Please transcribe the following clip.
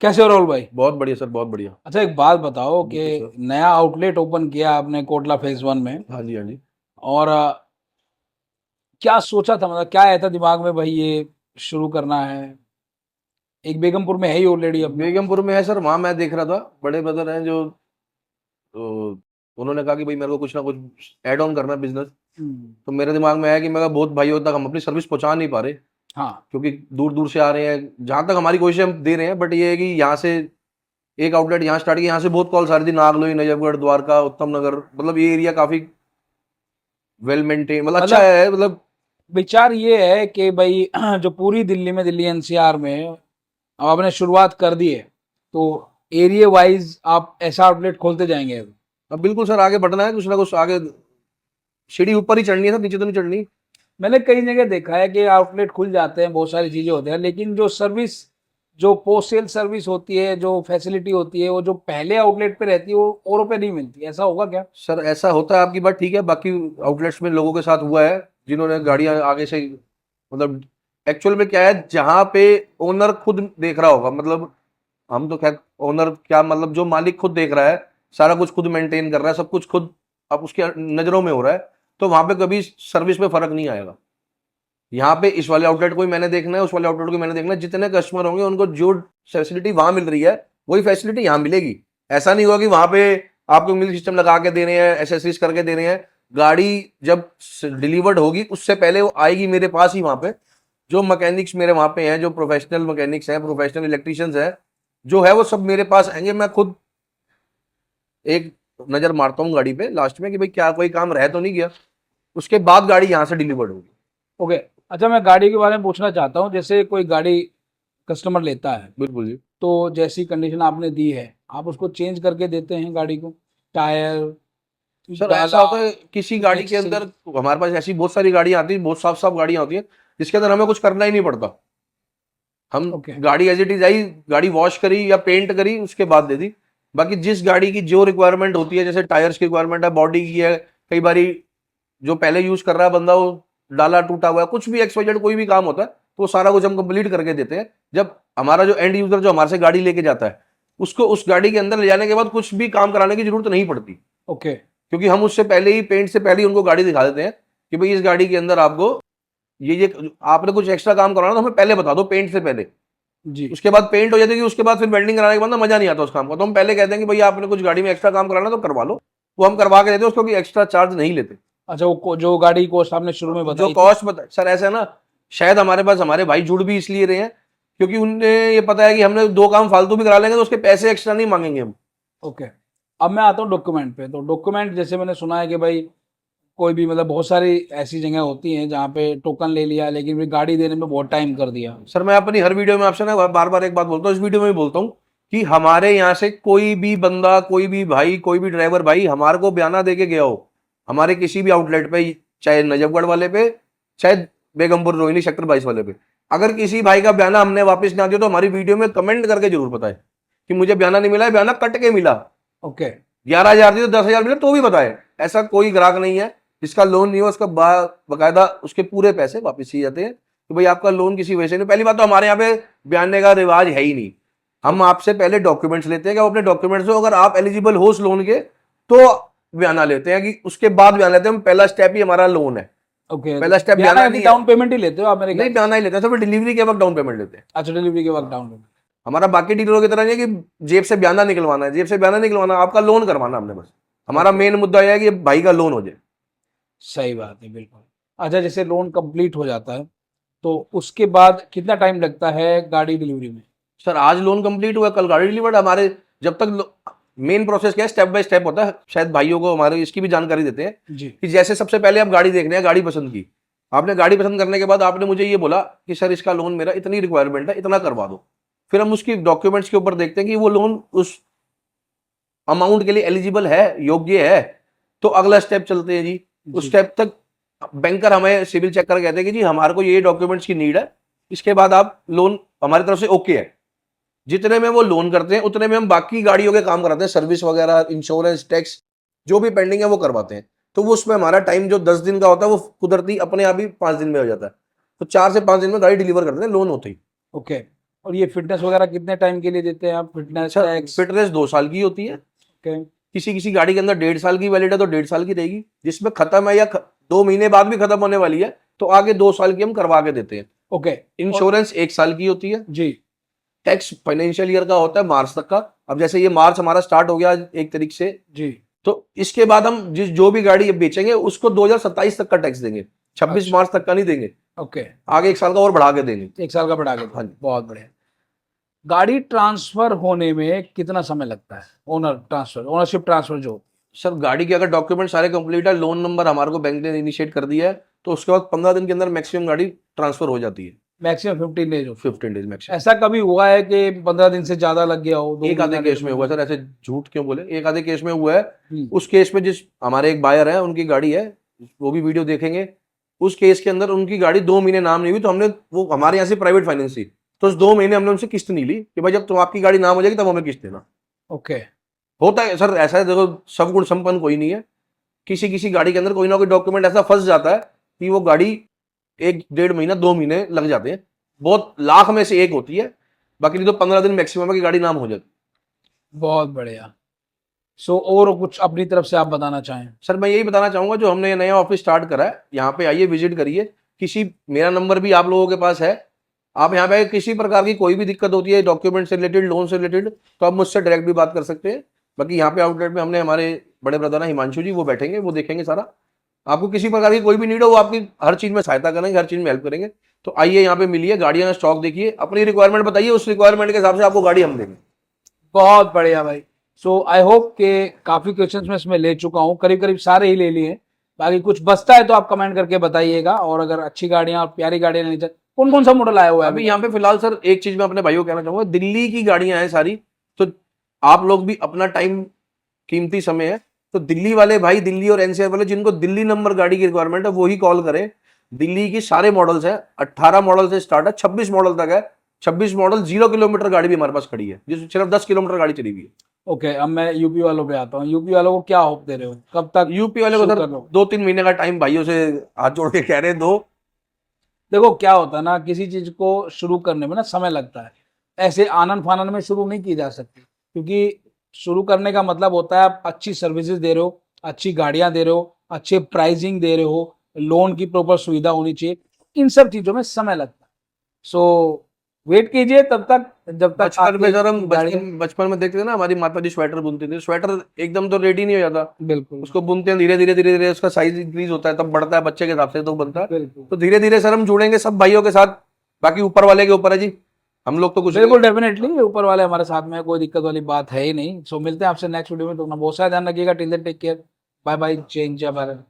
कैसे हो राहुल भाई? बहुत बढ़िया सर, बहुत बढ़िया। अच्छा, एक बात बताओ कि बिल्कुल सर। नया आउटलेट ओपन किया आपने कोटला फेज 1 में। हाँ जी, हाँ जी। और क्या सोचा था, मतलब क्या आया था दिमाग में भाई ये शुरू करना है? एक बेगमपुर में है ही ऑलरेडी अपना। बेगमपुर में है सर, वहाँ मैं देख रहा था। बड़े ब्रदर हैं जो, तो उन्होंने कहा कि भाई मेरे को कुछ ना कुछ ऐड ऑन करना है बिजनेस। हम्म। तो मेरे दिमाग में आया कि मैं बहुत भाइयों तक हम अपनी सर्विस पहुंचा नहीं पा रहे, हाँ। क्योंकि दूर दूर से आ रहे हैं। जहां तक हमारी कोशिश हम दे रहे हैं, बट ये है कि यहाँ से एक आउटलेट यहाँ स्टार्ट किया, यहाँ से बहुत कॉल आ रही थी, नागलोई, नजफगढ़, द्वारका, उत्तम नगर, मतलब ये एरिया काफी वेल मेंटेन, मतलब अच्छा मतलब है, मतलब। विचार ये है कि भाई जो पूरी दिल्ली में, दिल्ली एनसीआर में अब आपने शुरुआत कर दी है, तो एरिया वाइज आप ऐसा आउटलेट खोलते जाएंगे अब। अब बिल्कुल सर, आगे बढ़ना है, कुछ ना कुछ आगे। सीढ़ी ऊपर ही चढ़नी है सर, नीचे तो नहीं चढ़नी। मैंने कई जगह देखा है कि आउटलेट खुल जाते हैं, बहुत सारी चीजें होती हैं, लेकिन जो सर्विस, जो पोस्ट सेल सर्विस होती है, जो फैसिलिटी होती है, वो जो पहले आउटलेट पे रहती है वो औरों पे नहीं मिलती। ऐसा होगा क्या? सर ऐसा होता है, आपकी बात ठीक है। बाकी आउटलेट्स में लोगों के साथ हुआ है, जिन्होंने गाड़ियां आगे से, मतलब एक्चुअल में क्या है, जहां पे ओनर खुद देख रहा होगा, मतलब हम तो खैर ओनर क्या, मतलब जो मालिक खुद देख रहा है, सारा कुछ खुद मेंटेन कर रहा है, सब कुछ खुद अब उसके नजरों में हो रहा है, तो वहां पे कभी सर्विस में फर्क नहीं आएगा। यहाँ पे इस वाले आउटलेट को ही मैंने देखना है, उस वाले आउटलेट को मैंने देखना है, जितने कस्टमर होंगे उनको जो फैसिलिटी वहां मिल रही है वही फैसिलिटी यहाँ मिलेगी। ऐसा नहीं होगा कि वहां पे आपको म्यूजिक सिस्टम लगा के दे रहे हैं, एसेसरीज करके दे रहे हैं। गाड़ी जब डिलीवर्ड होगी उससे पहले वो आएगी मेरे पास ही, वहां पे जो मैकेनिक्स मेरे वहां पे हैं, जो प्रोफेशनल मैकेनिक्स हैं, प्रोफेशनल इलेक्ट्रिशियंस हैं, जो है वो सब मेरे पास आएंगे। मैं खुद एक नजर मारता हूँ गाड़ी पे लास्ट में कि भाई क्या कोई काम रह तो नहीं गया, उसके बाद गाड़ी यहाँ से डिलीवर्ड होगी। ओके। अच्छा, मैं गाड़ी के बारे में पूछना चाहता हूँ। जैसे कोई गाड़ी कस्टमर लेता है, बिल्कुल जी। तो जैसी कंडीशन आपने दी है, आप उसको चेंज करके देते हैं गाड़ी को? टायर, सर ऐसा डाला, होता है किसी गाड़ी के एक्सेल? अंदर, हमारे पास ऐसी बहुत सारी गाड़ियां आती हैं, बहुत साफ साफ गाड़ियां होती हैं, जिसके अंदर हमें कुछ करना ही नहीं पड़ता। हम ओके। गाड़ी एज इट इज आई, गाड़ी वॉश करी या पेंट करी, उसके बाद दे दी। बाकी जिस गाड़ी की जो रिक्वायरमेंट होती है, जैसे टायर्स की रिक्वायरमेंट है, बॉडी की है, कई बारी जो पहले यूज कर रहा है बंदा, वो डाला टूटा हुआ है, कुछ भी एक्सवाइजेड कोई भी काम होता है, तो वो सारा कुछ हम कंप्लीट करके देते हैं। जब हमारा जो एंड यूजर जो हमारे से गाड़ी लेके जाता है, उसको उस गाड़ी के अंदर ले जाने के बाद कुछ भी काम कराने की जरूरत नहीं पड़ती, ओके। क्योंकि हम उससे पहले ही, पेंट से पहले ही उनको गाड़ी दिखा देते हैं कि भाई इस गाड़ी के अंदर आपको ये आपने कुछ एक्स्ट्रा काम कराना तो हमें पहले बता दो, पेंट से पहले। जी। उसके बाद पेंट हो जाती है, उसके बाद फिर वेल्डिंग कराने के बाद ना मजा नहीं आता उस काम का, तो हम पहले कहते हैं कि भाई आपने कुछ गाड़ी में एक्स्ट्रा काम कराना तो करवा लो। वो हम करवा के देते हैं, उसको कोई एक्स्ट्रा चार्ज नहीं लेते। अच्छा, वो जो गाड़ी कॉस्ट आपने शुरू में जो बताई थी। कॉस्ट बता सर, ऐसा है ना, शायद हमारे पास हमारे भाई जुड़ भी इसलिए रहे हैं, क्योंकि उन्हें ये पता है कि हमने दो काम फालतू भी करा लेंगे तो उसके पैसे एक्स्ट्रा नहीं मांगेंगे हम। ओके। अब मैं आता हूँ डॉक्यूमेंट पे। तो डॉक्यूमेंट, जैसे मैंने सुना है कि भाई कोई भी, मतलब बहुत सारी ऐसी जगह होती हैं जहाँ पे टोकन ले लिया, लेकिन फिर गाड़ी देने में बहुत टाइम कर दिया। सर मैं अपनी हर वीडियो में आपसे ना बार बार एक बात बोलता हूँ, इस वीडियो में भी बोलता हूँ कि हमारे यहाँ से कोई भी बंदा, कोई भी भाई, कोई भी ड्राइवर भाई हमारे को बयाना दे के गया हो हमारे किसी भी आउटलेट पे, चाहे नजफगढ़ वाले पे, चाहे बेगमपुर रोहिणी सेक्टर 22 वाले पे, अगर किसी भाई का बयाना हमने वापस ना दिया तो हमारी वीडियो में कमेंट करके जरूर बताए कि मुझे बयाना नहीं मिला है, बयाना कट के मिला। ओके। 11,000 दी तो 10,000 मिले तो भी बताए। ऐसा कोई ग्राहक नहीं है जिसका लोन नहीं हो, उसका बकायदा उसके पूरे पैसे वापस ही जाते हैं। तो भाई आपका लोन किसी वजह से नहीं, पहली बात तो हमारे यहाँ पे बयाने का रिवाज है ही नहीं। हम आपसे पहले डॉक्यूमेंट्स लेते हैं कि अपने डॉक्यूमेंट्स हो, अगर आप एलिजिबल हो उस लोन के तो बयाना लेते हैं, कि उसके बाद बयान लेते हैं हम। पहला स्टेप ही हमारा लोन है, ओके। पहला स्टेप बयाना बयाना यानी नहीं है। डाउन पेमेंट ही लेते हो आप मेरे नहीं, ख्याल से? बयाना ही लेते हैं, तो फिर डिलीवरी के वक्त डाउन पेमेंट लेते हैं। अच्छा, डिलीवरी के वक्त डाउन पेमेंट। हमारा बाकी डीलरों की तरह नहीं है कि जेब से बयाना निकलवाना है, जेब से बयाना निकलवाना, आपका लोन करवाना हमने बस। हमारा ओके। मेन मुद्दा यह है कि भाई का लोन हो जाए। सही बात है, बिल्कुल। अच्छा, जैसे लोन कंप्लीट हो जाता है, तो उसके बाद कितना टाइम लगता है गाड़ी डिलीवरी में? सर आज लोन कंप्लीट हुआ, कल गाड़ी डिलीवर्ड हमारे। जब तक मेन प्रोसेस क्या है, स्टेप बाय स्टेप होता है, शायद भाइयों को हमारे इसकी भी जानकारी देते हैं जी। कि जैसे सबसे पहले आप गाड़ी देखने हैं, गाड़ी पसंद की, आपने गाड़ी पसंद करने के बाद आपने मुझे ये बोला कि सर इसका लोन मेरा इतनी रिक्वायरमेंट है, इतना करवा दो। फिर हम उसकी डॉक्यूमेंट्स के ऊपर देखते हैं कि वो लोन उस अमाउंट के लिए एलिजिबल है, योग्य है, तो अगला स्टेप चलते हैं जी। उस जी। स्टेप तक बैंकर हमें सिविल चेक कर कहते हैं कि जी हमारे को ये डॉक्यूमेंट्स की नीड है, इसके बाद आप लोन हमारी तरफ से ओके है। जितने में वो लोन करते हैं उतने में हम बाकी गाड़ियों के काम कराते हैं, सर्विस वगैरह, इंश्योरेंस, टैक्स, जो भी पेंडिंग है वो करवाते हैं। तो वो उसमें हमारा टाइम जो 10 दिन का होता है वो कुदरती अपने आप ही 5 दिन में हो जाता है। तो 4 से 5 दिन में गाड़ी डिलीवर करते हैं लोन होते ही। ओके। और ये फिटनेस वगैरह कितने टाइम के लिए देते हैं आप, फिटनेस अच्छा, टैक्स? फिटनेस 2 साल की होती है। ओके, किसी किसी गाड़ी के अंदर 1.5 साल की वैलिड है तो 1.5 साल की रहेगी, जिसमें खत्म है या 2 महीने बाद भी खत्म होने वाली है तो आगे 2 साल की हम करवा के देते हैं। ओके। इंश्योरेंस 1 साल की होती है। जी टैक्स फाइनेंशियल ईयर का होता है मार्च तक का। अब जैसे ये मार्च हमारा स्टार्ट हो गया 1 तारीख से, जी। तो इसके बाद हम जो भी गाड़ी अब बेचेंगे उसको 2027 तक का टैक्स देंगे, 26 अच्छा। मार्च तक का नहीं देंगे। ओके, आगे 1 साल का और बढ़ा के देंगे। 1 साल का बढ़ा के हाँ दो, जी। बहुत बढ़िया। गाड़ी ट्रांसफर होने में कितना समय लगता है? ओनर ट्रांसफर, ओनरशिप ट्रांसफर जो? सर गाड़ी के अगर डॉक्यूमेंट सारे कंप्लीट है, लोन नंबर हमारे को बैंक ने इनिशिएट कर दिया है, तो उसके बाद 15 दिन के अंदर मैक्सिमम गाड़ी ट्रांसफर हो जाती है। मैक्सिमम 15 डेज होती है। 15 डेज मैक्सिमम। ऐसा कभी हुआ है कि 15 दिन से ज्यादा लग गया हो? 2 एक आधे महीना, केस 1.5 में हुआ महीना? सर, ऐसे झूठ क्यों बोले, एक आधे केस में हुआ है। हम्म, उस केस में जिस हमारे एक बायर है, उनकी गाड़ी है, वो भी वीडियो देखेंगे। उस केस के अंदर उनकी गाड़ी 2 महीने नाम नहीं हुई, तो हमने, वो हमारे यहाँ से प्राइवेट फाइनेंस थी, तो उस 2 महीने हमने उनसे किस्त नहीं ली कि भाई जब तुम आपकी गाड़ी नाम हो जाएगी तब हमें किस्त देना। ओके। होता है सर, ऐसा है, देखो सब गुण संपन्न कोई नहीं है। किसी किसी गाड़ी के अंदर कोई ना कोई डॉक्यूमेंट ऐसा फंस जाता है कि वो गाड़ी 1 डेढ़ महीना 2 महीने लग जाते हैं। बहुत लाख में से एक होती है, बाकी नहीं तो 15 दिन मैक्सिमम है कि गाड़ी नाम हो जाती। बहुत बढ़िया। सो और कुछ अपनी तरफ से आप बताना चाहें? सर मैं यही बताना चाहूंगा, जो हमने नया ऑफिस स्टार्ट करा है, यहाँ पे आइए, विजिट करिए। किसी, मेरा नंबर भी आप लोगों के पास है, आप यहाँ पे किसी प्रकार की कोई भी दिक्कत होती है डॉक्यूमेंट से रिलेटेड, लोन से रिलेटेड, तो आप मुझसे डायरेक्ट भी बात कर सकते हैं। बाकी यहाँ पे आउटलेट में हमने हमारे बड़े ब्रदर हैं हिमांशु जी, वो बैठेंगे, वो देखेंगे सारा। आपको किसी प्रकार की कोई भी नीड हो, वो आपकी हर चीज में सहायता करेंगे, हर चीज में हेल्प करेंगे। तो आइए यहाँ पे मिलिए, गाड़ियां का स्टॉक देखिए, अपनी रिक्वायरमेंट बताइए, उस रिक्वायरमेंट के हिसाब से आपको गाड़ी हम देंगे। बहुत बढ़िया भाई। सो आई होप कि काफी क्वेश्चंस मैं इसमें ले चुका हूँ, करीब करीब सारे ही ले लिए। बाकी कुछ बचता है तो आप कमेंट करके बताइएगा। और अगर अच्छी गाड़ियां और प्यारी गाड़ियां लेनी चाहिए, कौन कौन सा मॉडल आया हुआ है अभी अभी? यहाँ पे फिलहाल सर एक चीज मैं अपने भाइयों को कहना चाहूंगा, दिल्ली की गाड़ियां हैं सारी, तो आप लोग भी अपना टाइम, कीमती समय है, तो दिल्ली वाले भाई, दिल्ली और एनसीआर वाले, जिनको दिल्ली नंबर गाड़ी की रिक्वायरमेंट है, वो ही कॉल करें। दिल्ली की सारे मॉडल्स हैं, 18 मॉडल से स्टार्ट है, 26 मॉडल तक है। 26 मॉडल 0 किलोमीटर गाड़ी भी हमारे पास खड़ी है, जिस सिर्फ 10 किलोमीटर गाड़ी चली हुई है। ओके, अब मैं यूपी वालों पे आता हूँ। यूपी वालों को क्या होप दे रहे हो, कब तक यूपी वाले को शुरू सर कर लो? 2-3 महीने का टाइम भाइयों से हाथ जोड़ के कह रहे हैं, दो। देखो क्या होता है ना, किसी चीज को शुरू करने में ना समय लगता है। ऐसे आनन फानन में शुरू नहीं की जा सकती, क्योंकि शुरू करने का मतलब होता है आप अच्छी सर्विसेज दे रहे हो, अच्छी गाड़ियां दे रहे हो, अच्छे प्राइसिंग दे रहे हो, लोन की प्रॉपर सुविधा होनी चाहिए। इन सब चीजों में समय लगता है। सो वेट कीजिए तब तक, जब तक बचपन में सर, हम आपकी गाड़ी। बचपन में देखते थे ना, हमारी माता जी स्वेटर बुनती थी, स्वेटर एकदम तो रेडी नहीं हो जाता, बिल्कुल उसको बुनते हैं धीरे धीरे धीरे धीरे, उसका साइज इंक्रीज होता है, तब बढ़ता है बच्चे के हिसाब से, तो बनता है। बिल्कुल तो धीरे धीरे सर हम जुड़ेंगे सब भाइयों के साथ, बाकी ऊपर वाले के ऊपर है जी, हम लोग तो कुछ नहीं। बिल्कुल डेफिनेटली ऊपर वाले हमारे साथ में है, कोई दिक्कत वाली बात है ही नहीं। सो मिलते हैं आपसे नेक्स्ट वीडियो में, तो अपना बहुत सारा ध्यान रखिएगा। Till then take care, bye bye, जय हिंद, जय भारत।